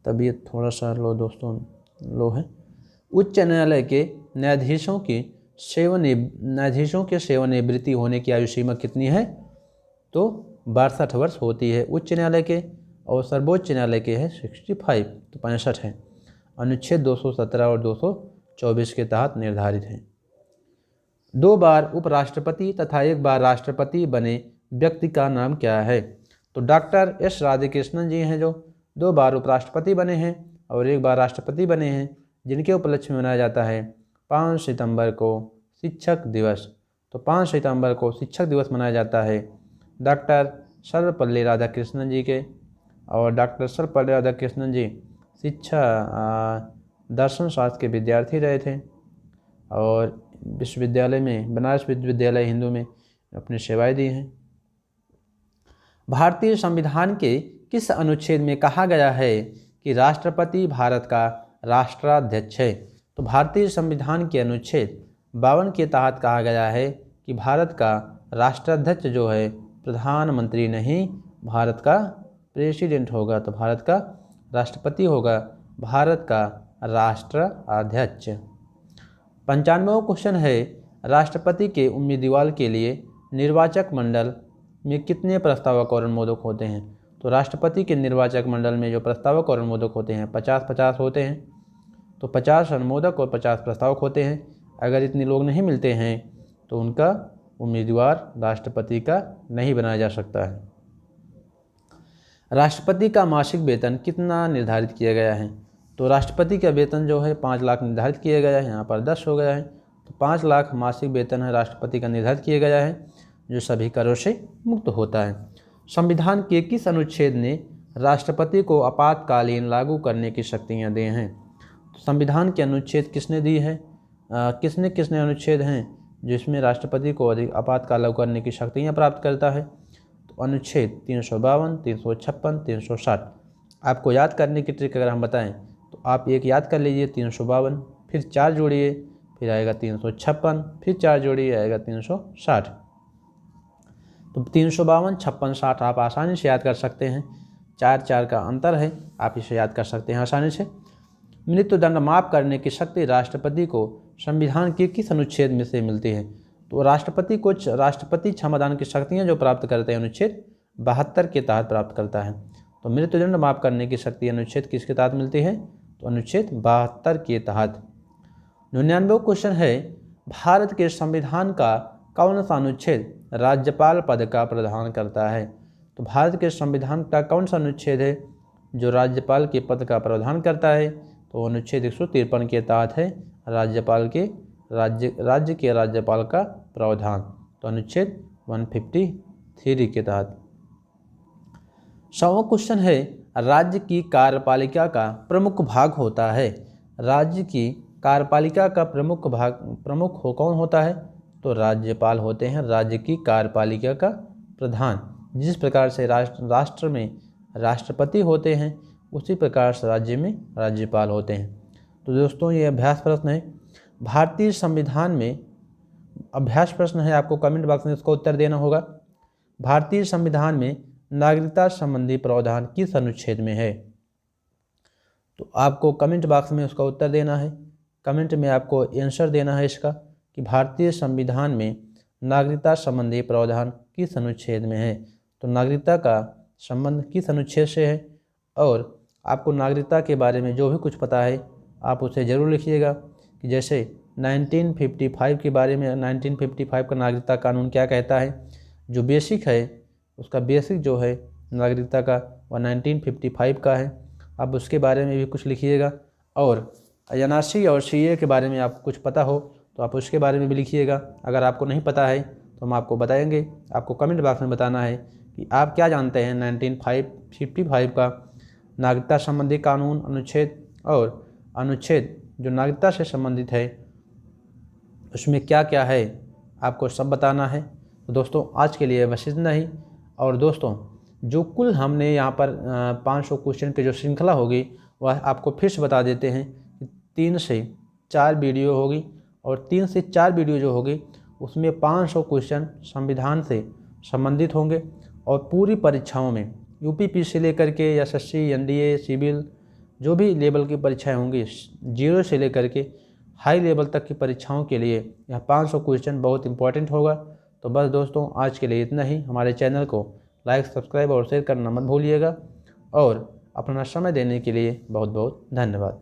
तबीयत थोड़ा सा लो दोस्तों, लो है। उच्च न्यायालय के न्यायाधीशों की सेवानिवृत्ति होने की आयु सीमा कितनी है? तो 62 वर्ष होती है उच्च न्यायालय के, और सर्वोच्च न्यायालय के है 65, तो 65 है। अनुच्छेद 217 और 224 के तहत निर्धारित है। 2 बार उपराष्ट्रपति तथा 1 बार राष्ट्रपति बने व्यक्ति का नाम क्या है? तो डॉक्टर एस राधाकृष्णन जी हैं जो 2 बार उपराष्ट्रपति बने हैं और 1 बार राष्ट्रपति बने हैं, जिनके उपलक्ष्य में मनाया जाता है 5 सितंबर को शिक्षक दिवस। तो 5 सितंबर को शिक्षक दिवस मनाया जाता है डॉक्टर सर्वपल्ली राधाकृष्णन जी के। और डॉक्टर सर्वपल्ली राधाकृष्णन जी शिक्षा दर्शन शास्त्र के विद्यार्थी रहे थे और विश्वविद्यालय में, बनारस विश्वविद्यालय हिंदू में अपनी सेवाएं दी हैं। भारतीय संविधान के किस अनुच्छेद में कहा गया है कि राष्ट्रपति भारत का राष्ट्राध्यक्ष है? तो भारतीय संविधान के अनुच्छेद 52 के तहत कहा गया है कि भारत का राष्ट्राध्यक्ष जो है प्रधानमंत्री नहीं, भारत का प्रेसिडेंट होगा। तो भारत का राष्ट्रपति होगा भारत का राष्ट्राध्यक्ष। 95वां क्वेश्चन है, राष्ट्रपति के उम्मीदवार के लिए निर्वाचक मंडल में कितने प्रस्तावक और अनुमोदक होते हैं? तो राष्ट्रपति के निर्वाचक मंडल में जो प्रस्तावक और अनुमोदक होते हैं 50-50 होते हैं। तो 50 अनुमोदक और 50 प्रस्तावक होते हैं। अगर इतने लोग नहीं मिलते हैं तो उनका उम्मीदवार राष्ट्रपति का नहीं बनाया जा सकता है। राष्ट्रपति का मासिक वेतन कितना निर्धारित किया गया है? तो राष्ट्रपति का वेतन जो है 5 लाख निर्धारित किया गया है, यहाँ पर 10 हो गया है। तो 5 लाख मासिक वेतन है राष्ट्रपति का निर्धारित किया गया है, जो सभी करों से मुक्त होता है। संविधान के किस अनुच्छेद ने राष्ट्रपति को आपातकालीन लागू करने की शक्तियाँ दी हैं? तो संविधान के अनुच्छेद किसने दी है? किसने अनुच्छेद हैं जिसमें राष्ट्रपति को अधिक आपातकाल लागू करने की शक्तियाँ प्राप्त करता है? तो अनुच्छेद 352, 356, 360। आपको याद करने की ट्रिक अगर हम बताएं तो आप एक याद कर लीजिए 352, फिर 4 जोड़िए, फिर आएगा 356, फिर 4 जोड़िए, आएगा 360। तो 352, 56, 60 आप आसानी से याद कर सकते हैं। 4 का अंतर है, आप इसे याद कर सकते हैं आसानी से। मृत्युदंड माफ करने की शक्ति राष्ट्रपति को संविधान के किस अनुच्छेद में से मिलती है? तो राष्ट्रपति क्षमादान की शक्तियाँ जो प्राप्त करते हैं अनुच्छेद 72 के तहत प्राप्त करता है। तो मृत्युदंड माफ करने की शक्ति अनुच्छेद किसके तहत मिलती है? तो अनुच्छेद 72 के तहत। 99वां क्वेश्चन है, भारत के संविधान का कौन सा अनुच्छेद राज्यपाल पद का प्रावधान करता है? तो भारत के संविधान का कौन सा अनुच्छेद है जो राज्यपाल के पद का प्रावधान करता है? तो अनुच्छेद 153 के तहत है राज्यपाल के राज्य के राज्यपाल का प्रावधान। तो अनुच्छेद 153 के तहत। 100वां क्वेश्चन है, राज्य की कार्यपालिका का प्रमुख भाग होता है। राज्य की कार्यपालिका का प्रमुख कौन होता है? तो राज्यपाल होते हैं राज्य की कार्यपालिका का प्रधान। जिस प्रकार से राष्ट्र में राष्ट्रपति होते हैं, उसी प्रकार से राज्य में राज्यपाल होते हैं। तो दोस्तों ये अभ्यास प्रश्न है। भारतीय संविधान में अभ्यास प्रश्न है, आपको कमेंट बॉक्स में इसका उत्तर देना होगा। भारतीय संविधान में नागरिकता संबंधी प्रावधान किस अनुच्छेद में है? तो आपको कमेंट बॉक्स में उसका उत्तर देना है। कमेंट में आपको आंसर देना है इसका कि भारतीय संविधान में नागरिकता संबंधी प्रावधान किस अनुच्छेद में है। तो नागरिकता का संबंध किस अनुच्छेद से है, और आपको नागरिकता के बारे में जो भी कुछ पता है आप उसे ज़रूर लिखिएगा। कि जैसे 1955 के बारे में, 1955 का नागरिकता कानून क्या कहता है, जो बेसिक है उसका बेसिक जो है नागरिकता का वह 1955 का है। आप उसके बारे में भी कुछ लिखिएगा। और एनआरसी और सीए के बारे में आपको कुछ पता हो तो आप उसके बारे में भी लिखिएगा। अगर आपको नहीं पता है तो हम आपको बताएंगे। आपको कमेंट बॉक्स में बताना है कि आप क्या जानते हैं 1955 का नागरिकता संबंधी कानून अनुच्छेद, और अनुच्छेद जो नागरिकता से संबंधित है उसमें क्या क्या है, आपको सब बताना है। तो दोस्तों आज के लिए बस इतना ही। और दोस्तों जो कुल हमने यहाँ पर 500 क्वेश्चन की जो श्रृंखला होगी वह आपको फिर से बता देते हैं कि 3 से 4 वीडियो होगी, और 3 से 4 वीडियो जो होगी उसमें 500 क्वेश्चन संविधान से संबंधित होंगे। और पूरी परीक्षाओं में यूपीपीसी से लेकर के एसएससी, एनडीए, सिविल जो भी लेवल की परीक्षाएं होंगी, 0 से लेकर के हाई लेवल तक की परीक्षाओं के लिए यह 500 क्वेश्चन बहुत इंपॉर्टेंट होगा। तो बस दोस्तों आज के लिए इतना ही। हमारे चैनल को लाइक, सब्सक्राइब और शेयर करना मत भूलिएगा, और अपना समय देने के लिए बहुत बहुत धन्यवाद।